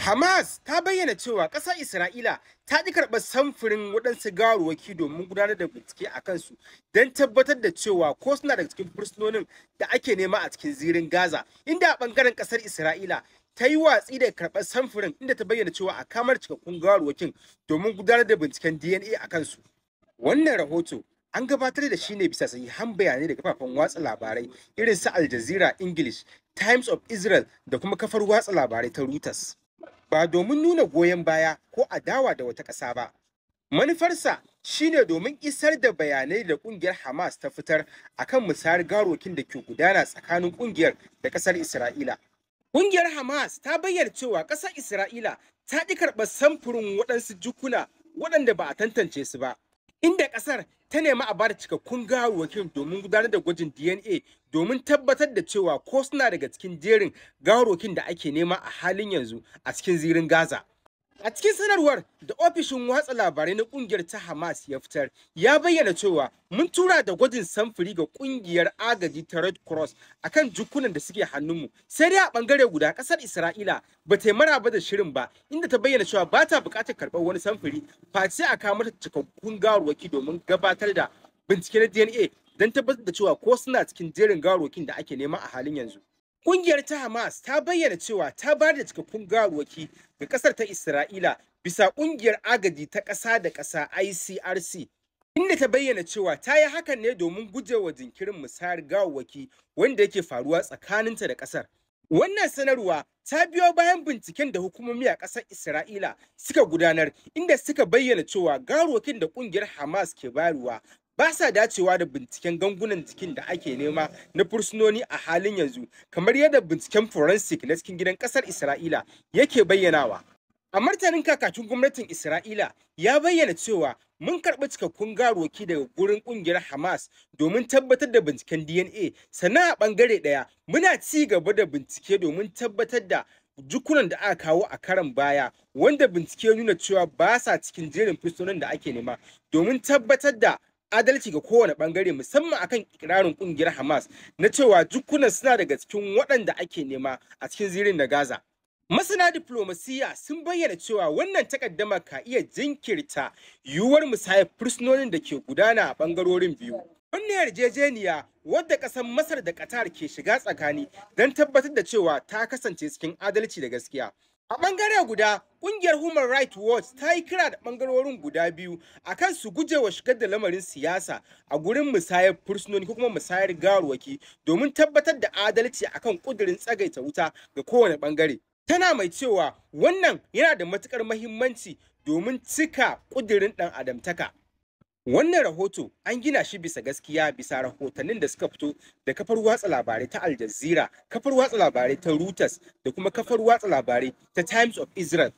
Hamas ta bayyana cewa ƙasar Isra'ila ta ƙi karɓar samfurin waɗansu gawarwaki domin gudanar da bincike a kansu don tabbatar da cewa ko suna daga cikin fursunonin da ake nema a cikin zirin Gaza, inda a ɓangaren ƙasar Isra'ila ta yi watsi da karɓar samfurin inda ta bayyana cewa a kamar cikakkun gawarwakin domin gudanar da binciken DNA a kansu. Wannan rahoto an gabatar da shi ne bisa sahihan bayanai da kafafen watsa labarai irin su Al Jazeera English, Times of Israel da kuma kafar watsa labarai ta Reuters. Ba domin nuna goyon baya ko adawa da wata ƙasa ba. Manufarsa shine domin isar da bayanai da ƙungiyar Hamas ta fitar akan musayar gawarwakin da ke gudana tsakanin ƙungiyar da ƙasar Isra'ila. Ƙungiyar Hamas ta bayyana cewa ƙasar Isra'ila ta ƙi karɓar samfurin waɗansu jukuna waɗanda ba a tantance su ba, inda ƙasar ta nemi a bada cikakkun gawarwakin domin gudanar da gwajin DNA domin tabbatar da cewa ko suna daga cikin jerin gawarwakin da ake nema a halin yanzu a cikin zirin Gaza. A cikin sanarwar da ofishin watsa labarai na kungiyar ta Hamas ya fitar, ya bayyana cewa mun tura da gwajin samfuri ga kungiyar agaji ta Red Cross akan jukunan da suke hannunmu. Sai dai a bangare guda kasar Isra'ila ba ta yi maraba da shirin ba, inda ta bayyana cewa ba ta buƙatar karɓar wani samfuri face a kawo mata cikakkun gawarwaki domin gabatar da bincike na DNA don tabbatar da cewa ko suna cikin jerin gawarwakin da ake nema a halin yanzu. Ƙungiyar ta Hamas ta bayyana cewa ta bayar da cikakkun gawarwaki ga ƙasar ta Isra'ila bisa ƙungiyar agaji ta ƙasa da ƙasa ICRC, inda ta bayyana cewa ta yi hakan ne domin gujewa jinkirin musayar gawarwaki wanda yake faruwa tsakaninta da ƙasar. Wannan sanarwa ta biyo bayan binciken da hukumomi a ƙasar Isra'ila suka gudanar, inda suka bayyana cewa gawarwakin da ƙungiyar Hamas ke bayarwa ba sa dacewa da binciken gangunan jikin da ake nema na fursunoni a halin yanzu, kamar yadda binciken forensic na cikin gidan ƙasar Isra'ila yake bayyanawa. A martanin kakakin gwamnatin Isra'ila ya bayyana cewa mun karɓi cikakkun gawarwaki daga gurin ƙungiyar Hamas domin tabbatar da binciken DNA, sannan a ɓangare ɗaya muna ci gaba da bincike domin tabbatar da jukunan da aka kawo a karan baya wanda bincike nuna cewa ba sa cikin jerin fursunonin da ake nema domin tabbatar da adalci ga kowane bangare, musamman akan ikirarin kungiyar Hamas na cewa jukunan suna daga cikin waɗanda ake nema a cikin zirin na Gaza. Masana diplomasiya sun bayyana cewa wannan takaddama ka iya jinkirta yiwuwar musayar fursunonin da ke gudana a bangarorin biyu. Wannan yarjejeniya wadda ƙasar Masar da Qatar ke shiga tsakani don tabbatar da cewa ta kasance cikin adalci da gaskiya. A ɓangare guda, ƙungiyar Human Rights Watch ta yi kira da ɓangarorin guda biyu akan su gujewa shigar da lamarin siyasa a gurin musayar fursunoni ko kuma musayar gawarwaki domin tabbatar da adalci akan ƙudurin tsagaita wuta ga kowane ɓangare. Tana mai cewa wannan yana da matuƙar muhimmanci domin cika ƙudurin ɗan adamtaka. Wannan rahoto an gina shi bisa gaskiya bisa rahotannin da suka fito da kafar watsa labarai ta Al Jazeera, kafar watsa labarai ta Reuters da kuma kafar watsa labarai ta Times of Israel.